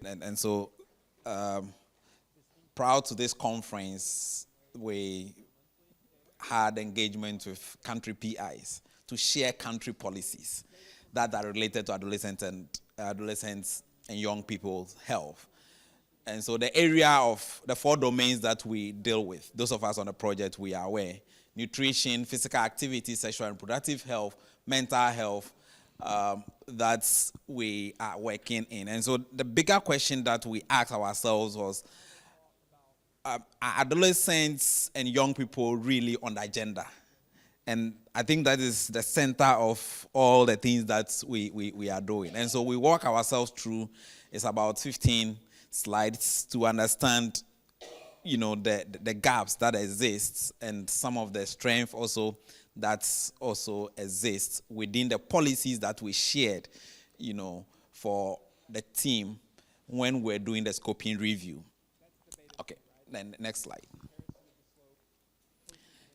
And so, prior to this conference, we had engagement with country PIs to share country policies that are related to adolescents and young people's health. And so the area of the 4 domains that we deal with, those of us on the project, we are aware: nutrition, physical activity, sexual and reproductive health, mental health, that we are working in. And so the bigger question that we asked ourselves was, are adolescents and young people really on the agenda? And I think that is the center of all the things that we are doing. And so we walk ourselves through. It's about 15 slides to understand, the gaps that exist and some of the strength also that also exists within the policies that we shared, for the team when we're doing the scoping review. Okay, then next slide.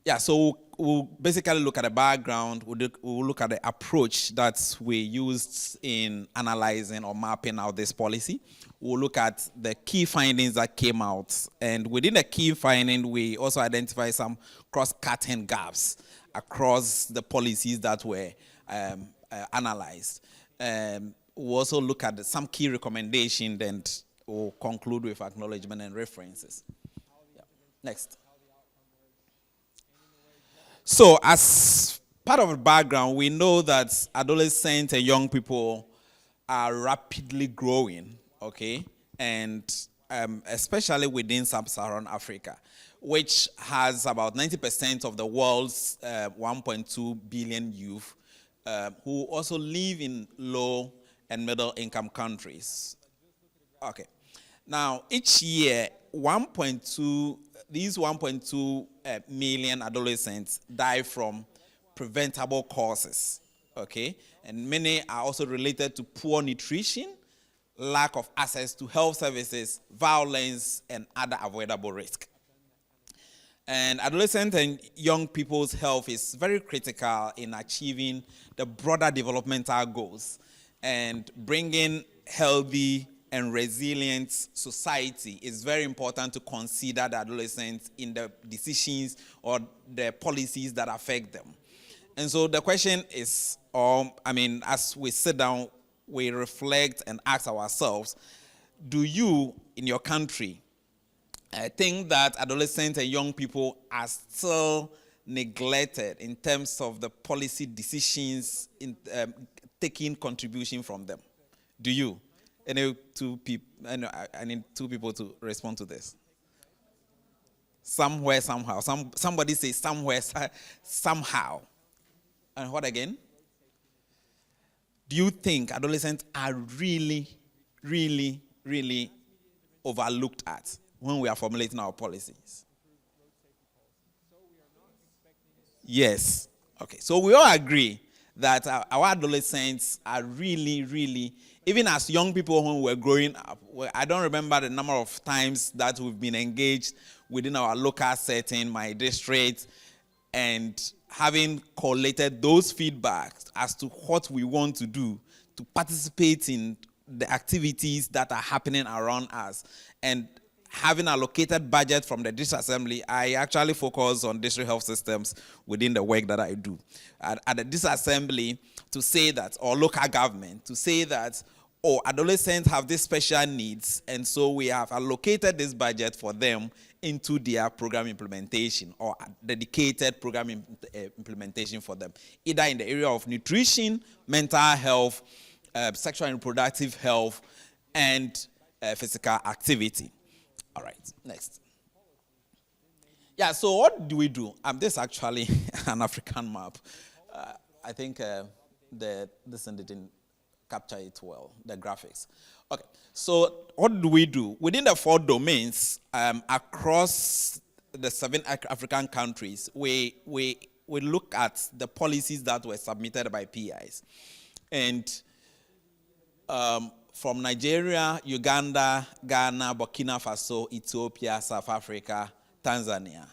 Yeah, so we'll basically look at the background. We'll look at the approach that we used in analyzing or mapping out this policy. We'll look at the key findings that came out. And within the key finding, we also identify some cross-cutting gaps across the policies that were analyzed. We'll also look at some key recommendations, and we'll conclude with acknowledgement and references. Yeah. Next. So as part of the background, we know that adolescents and young people are rapidly growing, okay? And especially within Sub-Saharan Africa, which has about 90% of the world's 1.2 billion youth who also live in low and middle income countries. Okay. Now, each year, these 1.2 million adolescents die from preventable causes, okay? And many are also related to poor nutrition, lack of access to health services, violence, and other avoidable risks. And adolescent and young people's health is very critical in achieving the broader developmental goals and bringing healthy and resilient society. Is very important to consider the adolescents in the decisions or the policies that affect them. And so the question is, as we sit down, we reflect and ask ourselves, do you, in your country, think that adolescents and young people are still neglected in terms of the policy decisions in taking contribution from them? Do you? I need 2 people to respond to this. Somewhere, somehow. Somebody say somewhere, somehow. And what again? Do you think adolescents are really, really, really overlooked at when we are formulating our policies? Yes. Okay. So we all agree that our adolescents are really, really, even as young people when we're growing up, I don't remember the number of times that we've been engaged within our local setting, my district, and having collated those feedbacks as to what we want to do to participate in the activities that are happening around us. And having allocated budget from the district assembly, I actually focus on district health systems within the work that I do. At the district assembly, to say that, or local government, to say that, adolescents have these special needs, and so we have allocated this budget for them into their program implementation, or dedicated program implementation for them, either in the area of nutrition, mental health, sexual and reproductive health, and physical activity. All right, next. Yeah, so what do we do? This is actually an African map. I think this didn't capture it well, the graphics. Okay, so what do we do? Within the 4 domains, across the 7 African countries, we look at the policies that were submitted by PIs. And from Nigeria, Uganda, Ghana, Burkina Faso, Ethiopia, South Africa, Tanzania.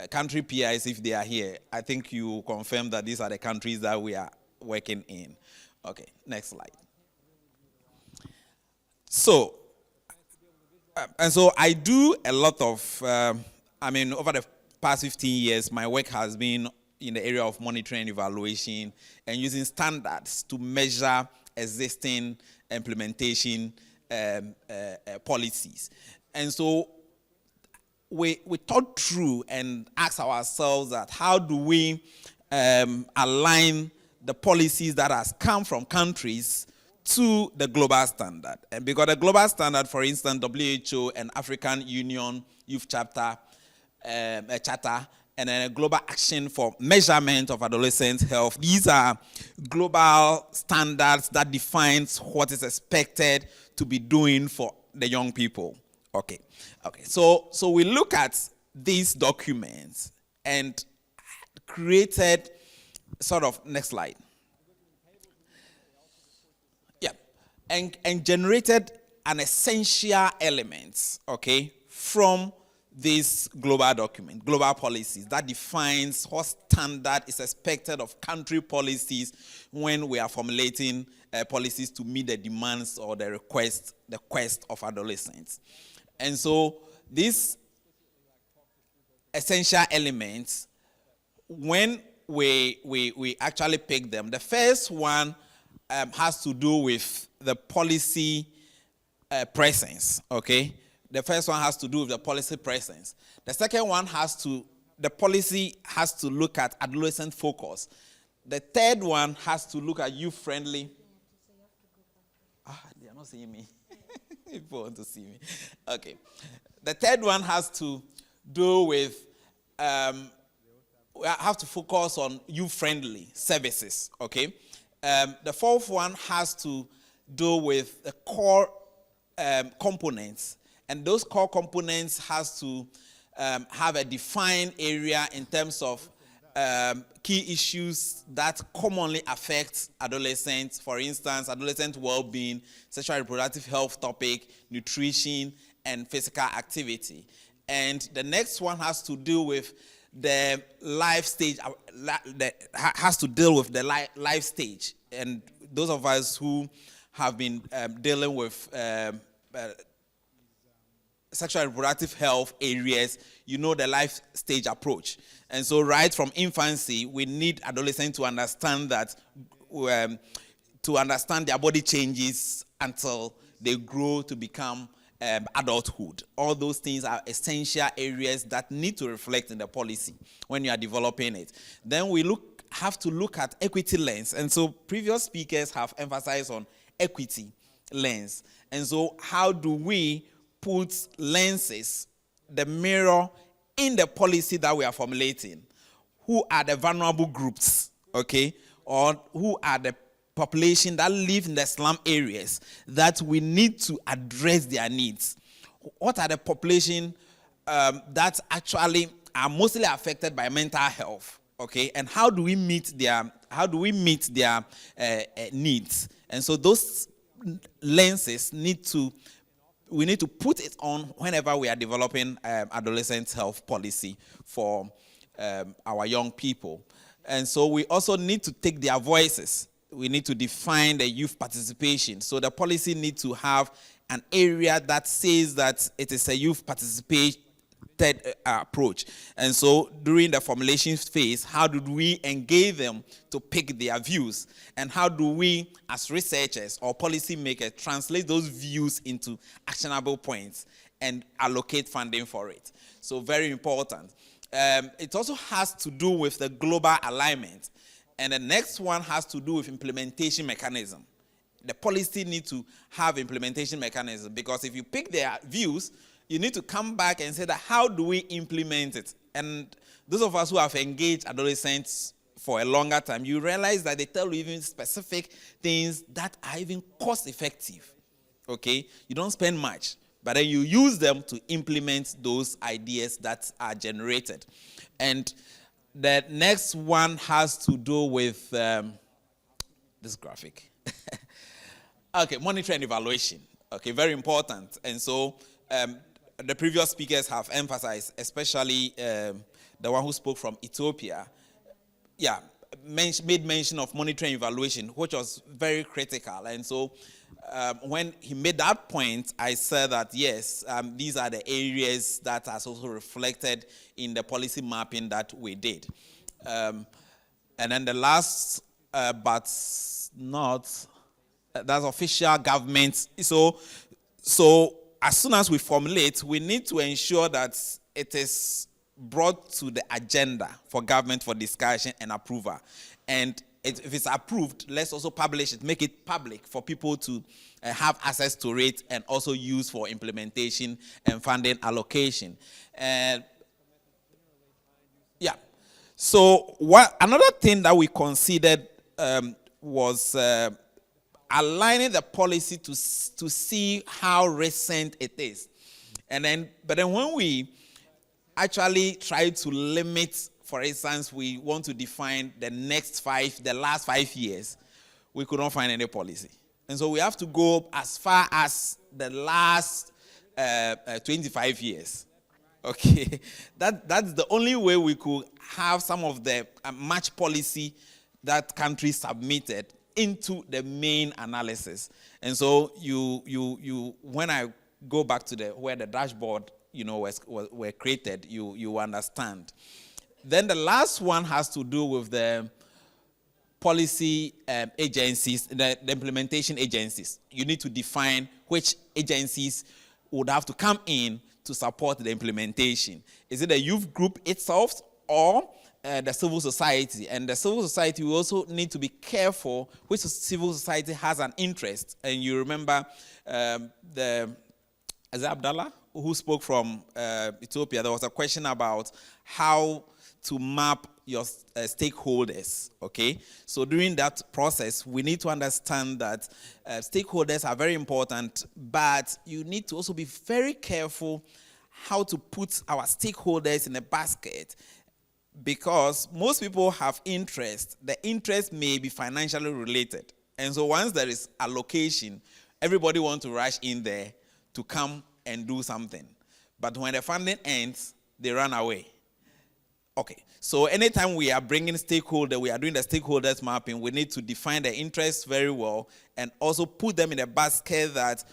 Country PIs, if they are here, I think you confirm that these are the countries that we are working in. Okay, next slide. So, And so I do a lot of, over the past 15 years, my work has been in the area of monitoring and evaluation and using standards to measure existing implementation policies. And so we thought through and asked ourselves that how do we align the policies that has come from countries to the global standard. And because the global standard, for instance, WHO and African Union Youth Chapter, Charter, and then a global action for measurement of adolescent health. These are global standards that defines what is expected to be doing for the young people. Okay. So we look at these documents and created sort of, next slide. Yeah. And generated an essential element, okay, from this global document, global policies that defines what standard is expected of country policies when we are formulating policies to meet the demands or the quest of adolescents. And so these essential elements, when we actually pick them, the first one has to do with the policy presence, okay? The first one has to do with the policy presence. The second one the policy has to look at adolescent focus. The third one has to look at youth-friendly. They are not seeing me. People want to see me. Okay. The third one has to do with, we have to focus on youth-friendly services, okay? The fourth one has to do with the core components. And those core components has to have a defined area in terms of key issues that commonly affect adolescents. For instance, adolescent well-being, sexual and reproductive health topic, nutrition, and physical activity. And the next one has to do with the life stage, has to deal with the life stage. And those of us who have been dealing with sexual and reproductive health areas, you know the life stage approach. And so right from infancy, we need adolescents to understand that, to understand their body changes until they grow to become adulthood. All those things are essential areas that need to reflect in the policy when you are developing it. Then we have to look at equity lens. And so previous speakers have emphasized on equity lens. And so how do we put lenses, the mirror, in the policy that we are formulating? Who are the vulnerable groups, okay? Or who are the population that live in the slum areas that we need to address their needs? What are the population that actually are mostly affected by mental health, okay? And how do we meet their needs? And so those lenses we need to put it on whenever we are developing adolescent health policy for our young people. And so we also need to take their voices. We need to define the youth participation. So the policy needs to have an area that says that it is a youth participation approach. And so during the formulation phase, how do we engage them to pick their views? And how do we, as researchers or policy makers, translate those views into actionable points and allocate funding for it? So very important. It also has to do with the global alignment. And the next one has to do with implementation mechanism. The policy needs to have implementation mechanism, because if you pick their views, you need to come back and say that how do we implement it? And those of us who have engaged adolescents for a longer time, you realize that they tell you even specific things that are even cost effective. Okay? You don't spend much, but then you use them to implement those ideas that are generated. And the next one has to do with this graphic. Okay, monitoring and evaluation. Okay, very important. And so the previous speakers have emphasized, especially the one who spoke from Ethiopia, made mention of monitoring and evaluation, which was very critical. And so when he made that point, I said that yes, these are the areas that are also reflected in the policy mapping that we did. And then the last, but not, that's official government. So as soon as we formulate, we need to ensure that it is brought to the agenda for government for discussion and approval. And if it's approved, let's also publish it, make it public for people to have access to it and also use for implementation and funding allocation. And yeah. So another thing that we considered was aligning the policy to see how recent it is. But then when we actually try to limit, for instance, we want to define the last 5 years, we could not find any policy. And so we have to go as far as the last 25 years. Okay, that's the only way we could have some of the match policy that countries submitted into the main analysis. And so you when I go back to where the dashboard were created, you understand. Then the last one has to do with the policy agencies, the implementation agencies. You need to define which agencies would have to come in to support the implementation. Is it the youth group itself or the civil society? And the civil society, we also need to be careful which civil society has an interest. And you remember is it Abdallah who spoke from Ethiopia? There was a question about how to map your stakeholders, okay? So during that process, we need to understand that stakeholders are very important, but you need to also be very careful how to put our stakeholders in a basket, because most people have interest. The interest may be financially related. And so once there is allocation, everybody wants to rush in there to come and do something. But when the funding ends, they run away. Okay, so anytime we are bringing stakeholders, we are doing the stakeholders mapping, we need to define the interests very well and also put them in a basket that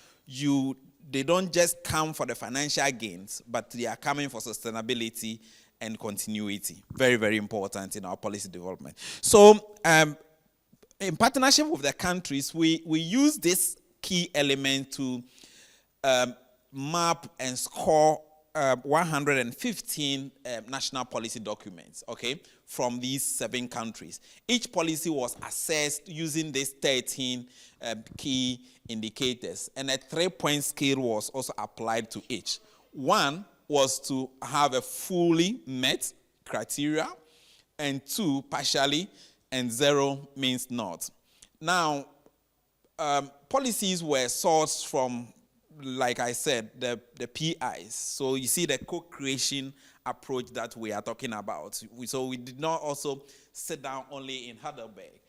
they don't just come for the financial gains, but they are coming for sustainability and continuity. Very, very important in our policy development. So in partnership with the countries, we use this key element to map and score 115 national policy documents, okay, from these 7 countries. Each policy was assessed using these 13 key indicators, and a 3-point scale was also applied to each. 1 was to have a fully met criteria, and 2 partially, and 0 means not. Now, policies were sourced from, like I said, the PIs. So you see the co-creation approach that we are talking about. So we did not also sit down only in Heidelberg.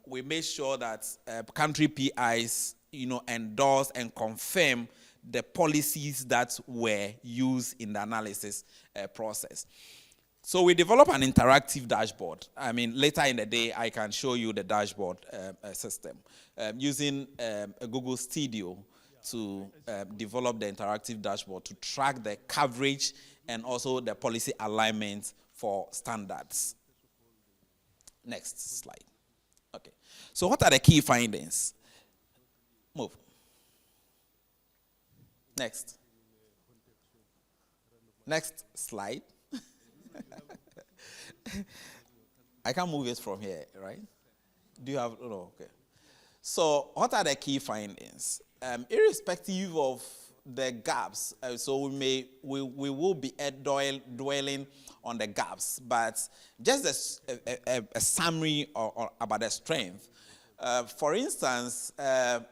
We made sure that country PIs, endorse and confirm the policies that were used in the analysis process. So we developed an interactive dashboard. I mean, later in the day, I can show you the dashboard system using a Google Studio to develop the interactive dashboard to track the coverage and also the policy alignment for standards. Next slide. Okay. So what are the key findings? Move. Next. Next slide. I can move it from here, right? Do you have, no, okay. So what are the key findings? Irrespective of the gaps, so we will be dwelling on the gaps, but just a summary about the strength. For instance,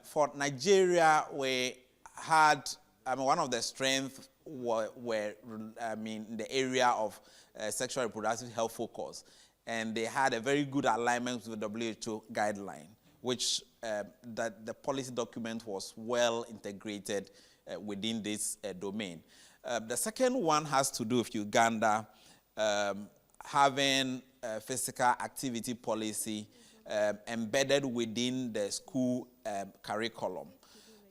for Nigeria, we had, one of the strengths were in the area of sexual reproductive health focus, and they had a very good alignment with the WHO guideline, which that the policy document was well integrated within this domain. The second one has to do with Uganda having a physical activity policy embedded within the school curriculum.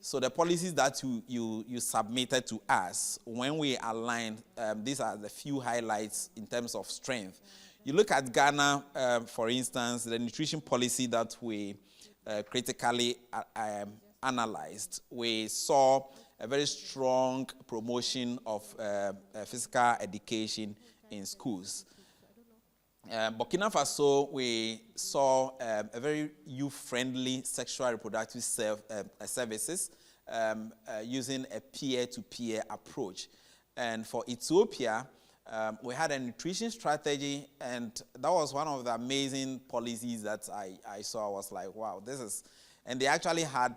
So the policies that you submitted to us, when we aligned, these are the few highlights in terms of strength. You look at Ghana, for instance, the nutrition policy that we critically analyzed, we saw a very strong promotion of physical education in schools. Burkina Faso, we saw a very youth-friendly sexual reproductive services using a peer-to-peer approach. And for Ethiopia, we had a nutrition strategy, and that was one of the amazing policies that I saw. I was like, wow, this is... And they actually had,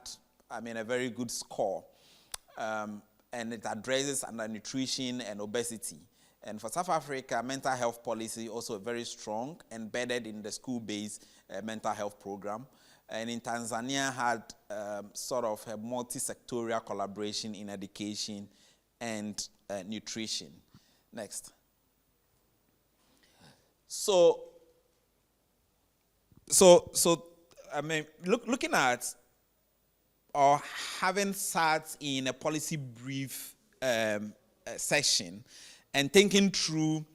a very good score. And it addresses undernutrition and obesity. And for South Africa, mental health policy also very strong, embedded in the school-based mental health program. And in Tanzania, had sort of a multi-sectorial collaboration in education and nutrition. Next. Looking at or having sat in a policy brief session and thinking through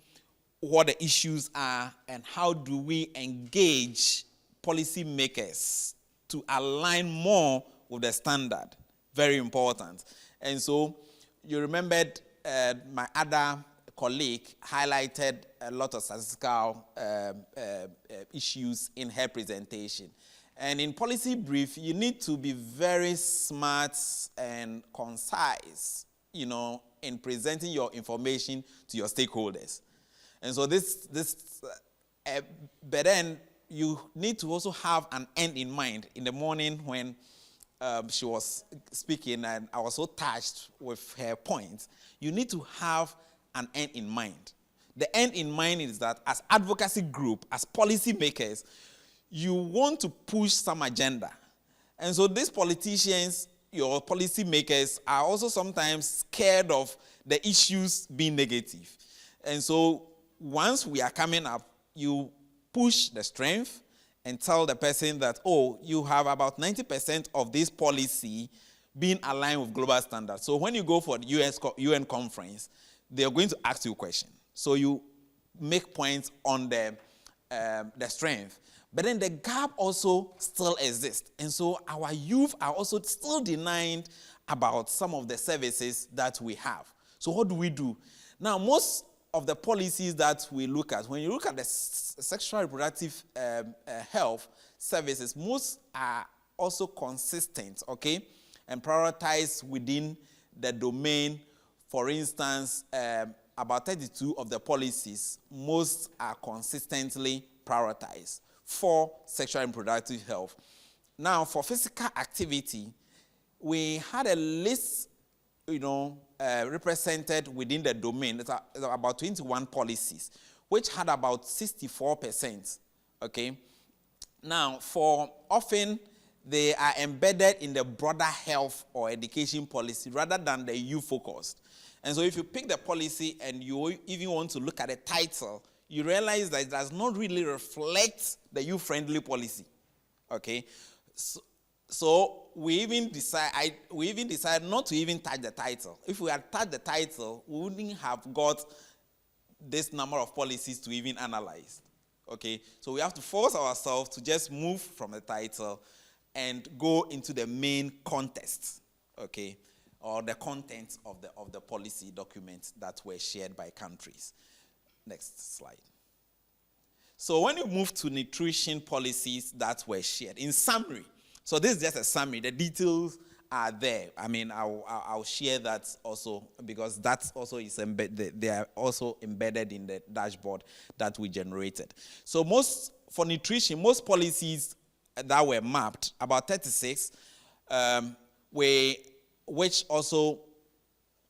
what the issues are and how do we engage policymakers to align more with the standard. Very important. And so you remembered my other colleague highlighted a lot of statistical issues in her presentation. And in policy brief, you need to be very smart and concise, in presenting your information to your stakeholders. And so but then you need to also have an end in mind. In the morning when she was speaking, and I was so touched with her points, you need to have an end in mind. The end in mind is that as advocacy group, as policy makers, you want to push some agenda. And so these politicians, your policy makers, are also sometimes scared of the issues being negative. And so once we are coming up, you push the strength and tell the person that, oh, you have about 90% of this policy being aligned with global standards. So when you go for the UN conference, they are going to ask you a question. So you make points on the strength. But then the gap also still exists. And so our youth are also still denying about some of the services that we have. So what do we do? Now, most of the policies that we look at, when you look at the sexual reproductive health services, most are also consistent, okay, and prioritized within the domain. For instance, about 32 of the policies, most are consistently prioritized for sexual and reproductive health. Now, for physical activity, we had a list, represented within the domain. It's about 21 policies, which had about 64%, okay? Now, for often, they are embedded in the broader health or education policy rather than the youth-focused. And so if you pick the policy and you even want to look at the title, you realize that it does not really reflect the youth-friendly policy, okay? So we even decide not to even touch the title. If we had touched the title, we wouldn't have got this number of policies to even analyze, okay? So we have to force ourselves to just move from the title and go into the main context, okay, or the contents of the policy documents that were shared by countries. Next slide. So when you move to nutrition policies that were shared, in summary, so this is just a summary. The details are there. I'll share that also because that's also is embedded. They are also embedded in the dashboard that we generated. So for nutrition, most policies that were mapped, about 36, which also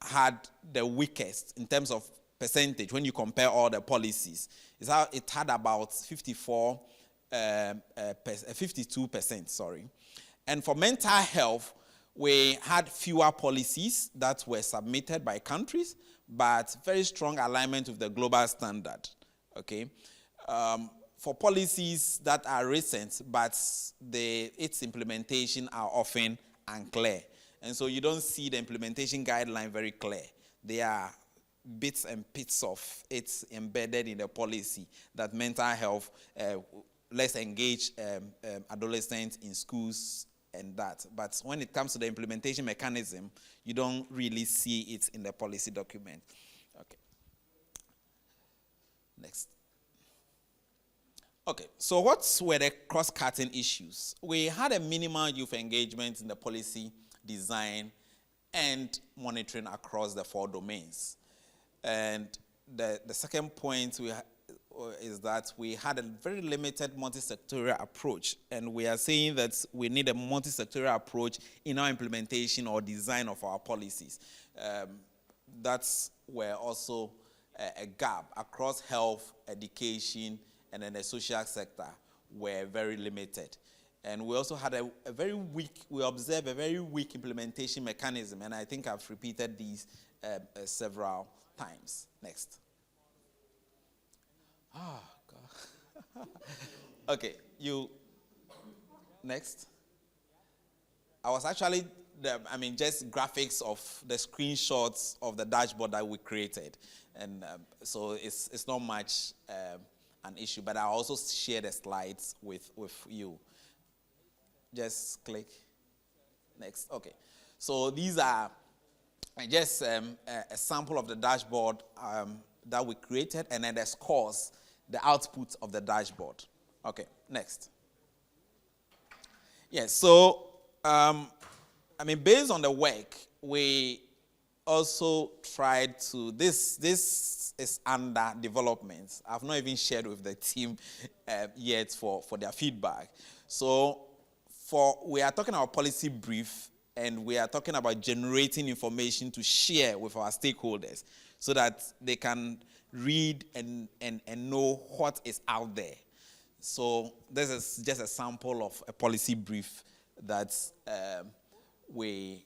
had the weakest in terms of percentage when you compare all the policies. It had about 52%, sorry. And for mental health, we had fewer policies that were submitted by countries, but very strong alignment with the global standard, okay? for policies that are recent, but its implementation are often unclear. And so you don't see the implementation guideline very clear. They are bits and bits of it's embedded in the policy that mental health, let's engage adolescents in schools and that. But when it comes to the implementation mechanism, you don't really see it in the policy document. Okay. Next. Okay, so what were the cross-cutting issues? We had a minimal youth engagement in the policy design and monitoring across the 4 domains. And the second point is that we had a very limited multi-sectorial approach, and we are saying that we need a multi-sectorial approach in our implementation or design of our policies. That's where also a gap across health, education, and then the social sector were very limited. And we also had we observed a very weak implementation mechanism, and I think I've repeated these several times. Next. Oh, God. Okay, next. I was actually, just graphics of the screenshots of the dashboard that we created. And so it's not much an issue, but I also share the slides with you. Just click. Next. Okay. So these are just a sample of the dashboard that we created, and then the scores, the output of the dashboard. Okay. Next. Yes. So, based on the work, we also tried to, this is under development. I've not even shared with the team yet for their feedback. So we are talking about policy brief, and we are talking about generating information to share with our stakeholders so that they can read and know what is out there. So this is just a sample of a policy brief that we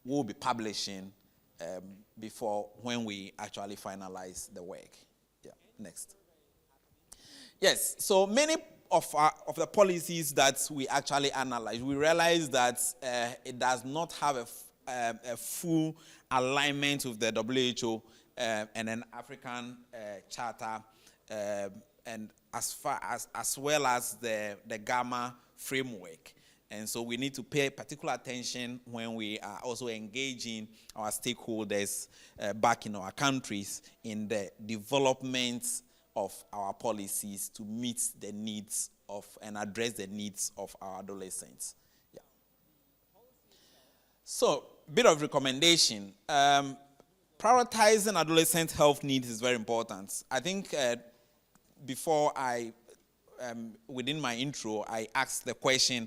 will be publishing before when we actually finalize the work. Yeah, next. Yes, so many of the policies that we actually analyze, we realize that it does not have a full alignment with the WHO and an African charter, and as well as the Gamma framework. And so we need to pay particular attention when we are also engaging our stakeholders back in our countries in the development of our policies to meet the needs of and address the needs of our adolescents. Yeah. So, bit of recommendation. Prioritizing adolescent health needs is very important. I think before within my intro, I asked the question,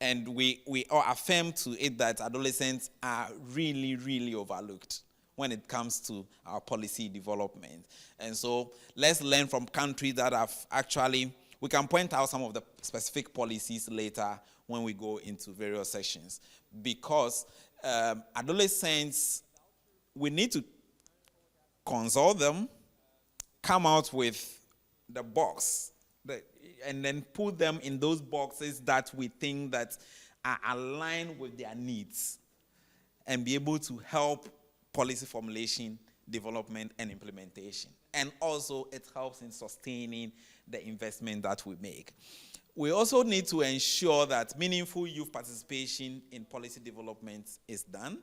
and we all affirm to it that adolescents are really, really overlooked when it comes to our policy development. And so let's learn from countries that have actually, we can point out some of the specific policies later when we go into various sessions. Because adolescents, we need to consult them, come out with the box, and then put them in those boxes that we think that are aligned with their needs, and be able to help policy formulation, development, and implementation. And also, it helps in sustaining the investment that we make. We also need to ensure that meaningful youth participation in policy development is done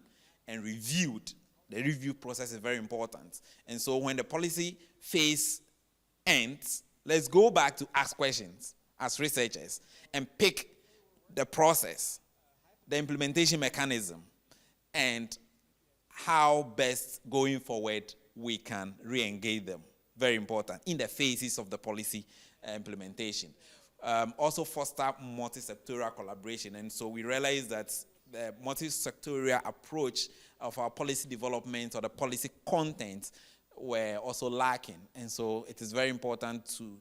and reviewed. The review process is very important. And so when the policy phase ends, let's go back to ask questions as researchers and pick the process, the implementation mechanism, and how best going forward we can re-engage them. Very important in the phases of the policy implementation. Also foster multi-sectorial collaboration. And so we realize that the multi-sectorial approach of our policy development or the policy content were also lacking. And so it is very important to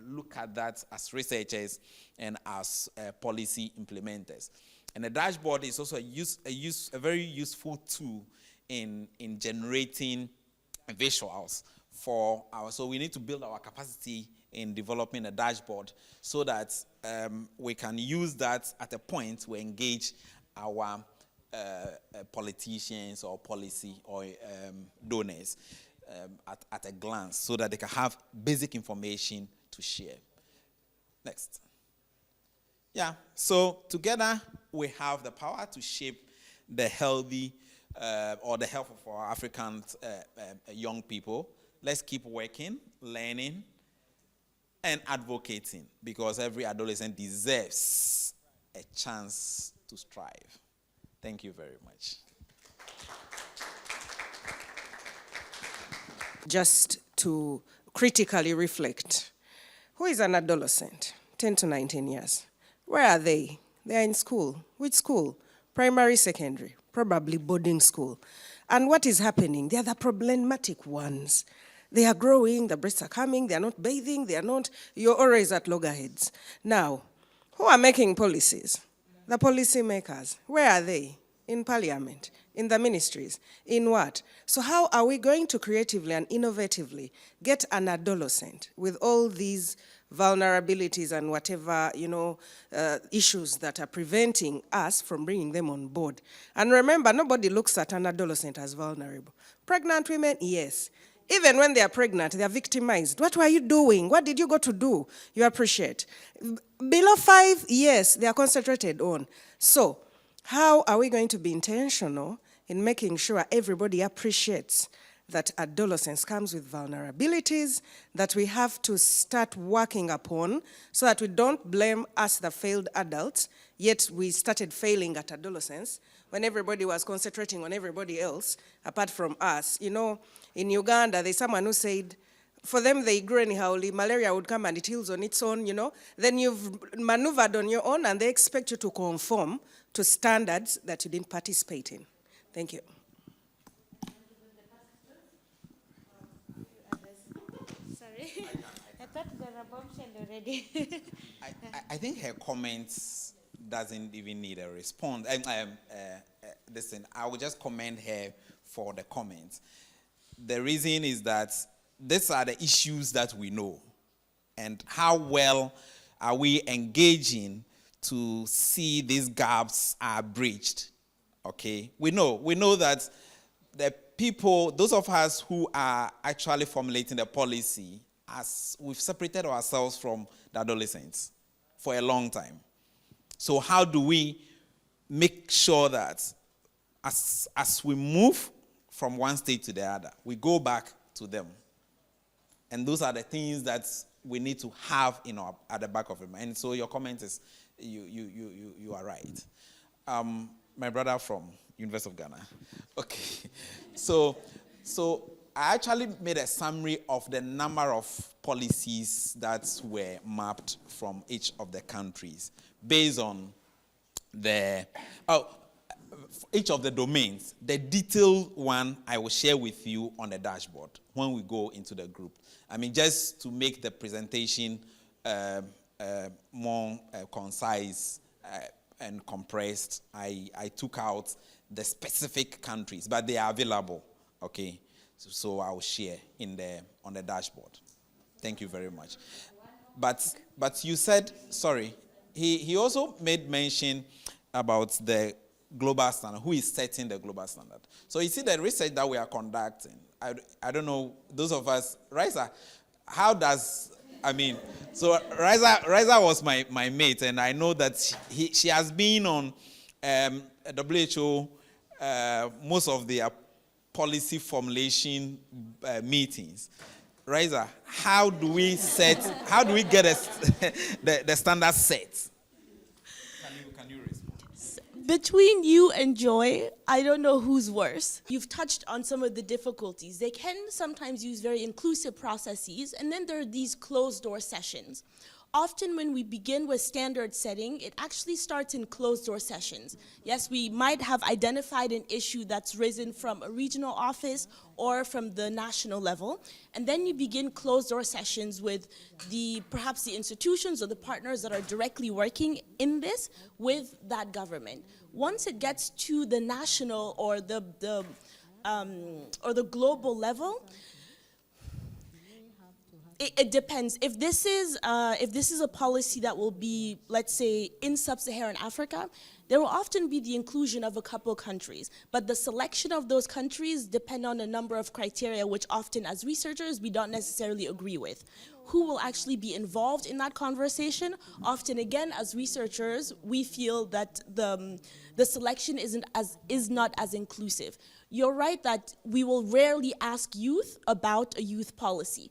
look at that as researchers and as policy implementers. And the dashboard is also a very useful tool in generating visuals for so we need to build our capacity in developing a dashboard so that we can use that at a point to engage our politicians or policy or donors at a glance so that they can have basic information to share. Next. Yeah, so together we have the power to shape the healthy or the health of our African young people. Let's keep working, learning, and advocating because every adolescent deserves a chance to strive. Thank you very much. Just to critically reflect, who is an adolescent? 10 to 19 years. Where are they? They are in school. Which school? Primary, secondary, probably boarding school. And what is happening? They are the problematic ones. They are growing, the breasts are coming, they are not bathing, you're always at loggerheads. Now, who are making policies? The policy makers. Where are they? In parliament, in the ministries, in what? So how are we going to creatively and innovatively get an adolescent with all these vulnerabilities and whatever, issues that are preventing us from bringing them on board? And remember, nobody looks at an adolescent as vulnerable. Pregnant women, yes. Even when they are pregnant, they are victimized. What were you doing? What did you go to do? You appreciate. Below 5, yes, they are concentrated on. So, how are we going to be intentional in making sure everybody appreciates that adolescence comes with vulnerabilities that we have to start working upon so that we don't blame us, the failed adults, yet we started failing at adolescence when everybody was concentrating on everybody else apart from us. In Uganda, there's someone who said, for them, they grew anyhow, malaria would come and it heals on its own, Then you've maneuvered on your own and they expect you to conform to standards that you didn't participate in. Thank you. Sorry, I thought there were bombshell already. I think her comments doesn't even need a response. Listen, I will just commend her for the comments. The reason is that these are the issues that we know. And how well are we engaging to see these gaps are breached? Okay? We know that the people, those of us who are actually formulating the policy, as we've separated ourselves from the adolescents for a long time. So how do we make sure that as we move from one state to the other, we go back to them? And those are the things that we need to have at the back of our mind. So your comment is, you are right. My brother from University of Ghana. Okay. So I actually made a summary of the number of policies that were mapped from each of the countries based on each of the domains. The detailed one I will share with you on the dashboard when we go into the group. Just to make the presentation more concise and compressed, I took out the specific countries, but they are available. Okay, so I will share on the dashboard. Thank you very much. But you said, sorry, he also made mention about the global standard. Who is setting the global standard? So you see the research that we are conducting. I don't know, those of us, Raisa, how does, so Raisa was my mate, and I know that she has been on WHO, most of their policy formulation meetings. Raisa, how do we get the standard set? Can you respond? Between you and Joy, I don't know who's worse. You've touched on some of the difficulties. They can sometimes use very inclusive processes, and then there are these closed-door sessions. Often when we begin with standard setting, it actually starts in closed-door sessions. Yes, we might have identified an issue that's risen from a regional office or from the national level, and then you begin closed-door sessions with perhaps the institutions or the partners that are directly working in this with that government. Once it gets to the national or the global level, It depends. If this is a policy that will be, let's say, in Sub-Saharan Africa, there will often be the inclusion of a couple countries, but the selection of those countries depend on a number of criteria, which often, as researchers, we don't necessarily agree with. Who will actually be involved in that conversation? Often, again, as researchers, we feel that the selection is not as inclusive. You're right that we will rarely ask youth about a youth policy.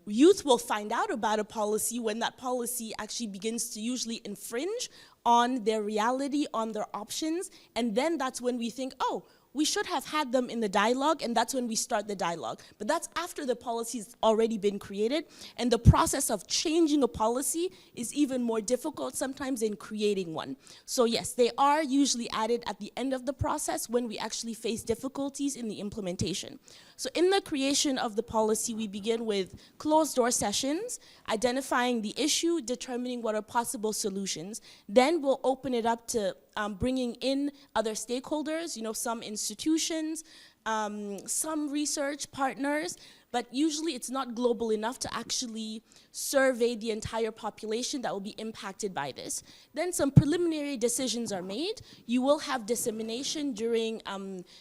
Youth will find out about a policy when that policy actually begins to usually infringe on their reality, on their options, and then that's when we think, oh, we should have had them in the dialogue, and that's when we start the dialogue. But that's after the policy's already been created, and the process of changing a policy is even more difficult sometimes than creating one. So yes, they are usually added at the end of the process when we actually face difficulties in the implementation. So in the creation of the policy, we begin with closed-door sessions, identifying the issue, determining what are possible solutions. Then we'll open it up to bringing in other stakeholders, some institutions, some research partners, but usually it's not global enough to actually survey the entire population that will be impacted by this. Then some preliminary decisions are made. You will have dissemination during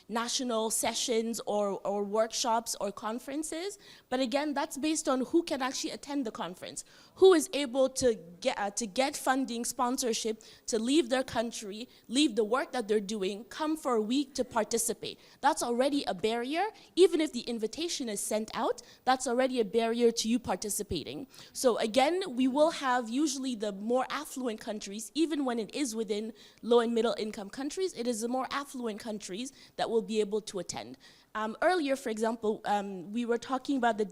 national sessions or workshops or conferences, but again, that's based on who can actually attend the conference, who is able to get funding, sponsorship, to leave their country, leave the work that they're doing, come for a week to participate. That's already a barrier. Even if the invitation is sent out, that's already a barrier to you participating. So again, we will have usually the more affluent countries, even when it is within low and middle income countries, it is the more affluent countries that will be able to attend. Earlier, for example, we were talking about the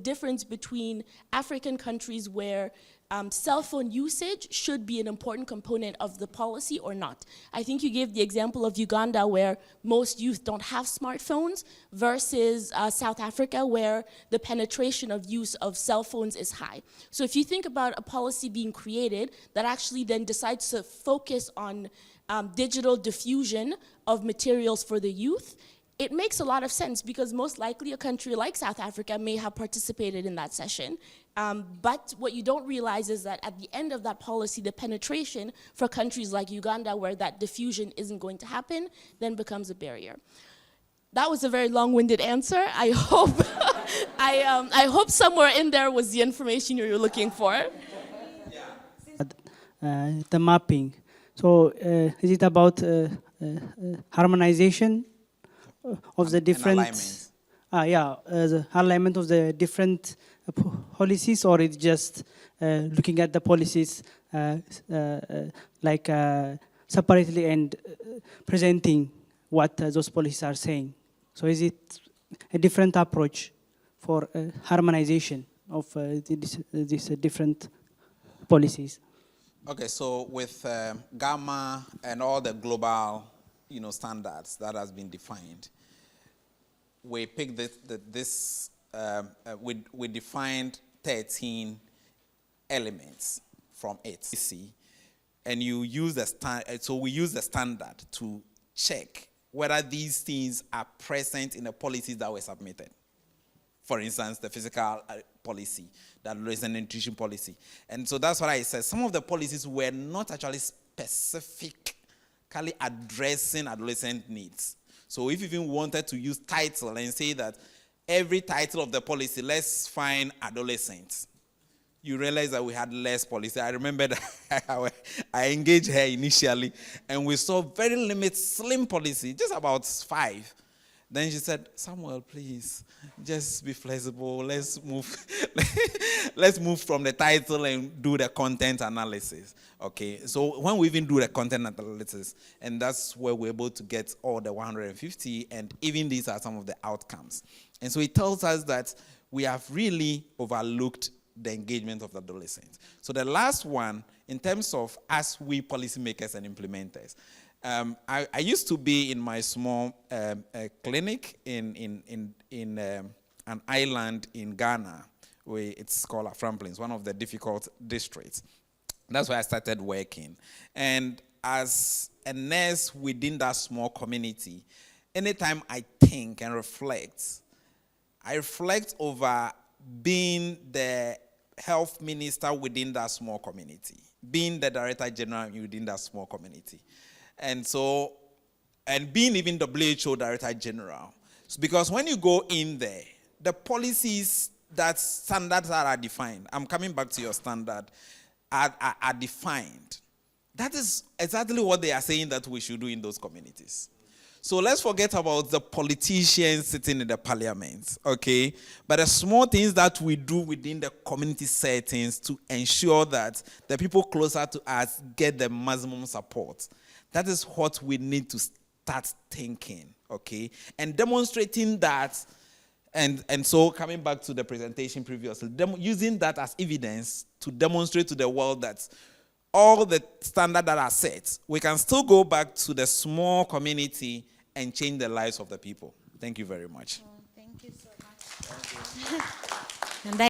difference between African countries where cell phone usage should be an important component of the policy or not. I think you gave the example of Uganda, where most youth don't have smartphones, versus South Africa, where the penetration of use of cell phones is high. So if you think about a policy being created that actually then decides to focus on digital diffusion of materials for the youth, it makes a lot of sense, because most likely a country like South Africa may have participated in that session. But what you don't realize is that at the end of that policy, the penetration for countries like Uganda, where that diffusion isn't going to happen, then becomes a barrier. That was a very long-winded answer. I hope, I hope somewhere in there was the information you were looking for. The mapping. So is it about harmonization of the different, the alignment of the different policies, or it's just looking at the policies separately and presenting what those policies are saying? So is it a different approach for harmonization of these different policies? Okay, so with Gamma and all the global, standards that has been defined, we picked we defined 13 elements from it. And you use so we use the standard to check whether these things are present in the policies that were submitted. For instance, the physical policy, the adolescent nutrition policy. And so that's what I said. Some of the policies were not actually specifically addressing adolescent needs. So if you even wanted to use title and say that every title of the policy, let's find adolescents, you realize that we had less policy. I remember that I engaged her initially, and we saw very limited, slim policy, just about 5. Then she said, Samuel, please, just be flexible. Let's move from the title and do the content analysis. Okay, so when we even do the content analysis, and that's where we're able to get all the 150, and even these are some of the outcomes. And so it tells us that we have really overlooked the engagement of the adolescents. So the last one, in terms of us, we policymakers and implementers, I used to be in my small clinic in an island in Ghana, where it's called Aframplins, one of the difficult districts. That's where I started working. And as a nurse within that small community, anytime I think and reflect, I reflect over being the health minister within that small community, being the director general within that small community. And so, and being even WHO director general. So because when you go in there, the policies, that standards that are defined, I'm coming back to your standard, are defined. That is exactly what they are saying that we should do in those communities. So let's forget about the politicians sitting in the parliament, okay? But the small things that we do within the community settings to ensure that the people closer to us get the maximum support. That is what we need to start thinking, okay? And demonstrating that, and so coming back to the presentation previously, using that as evidence to demonstrate to the world that all the standards that are set, we can still go back to the small community and change the lives of the people. Thank you very much. Oh, thank you so much.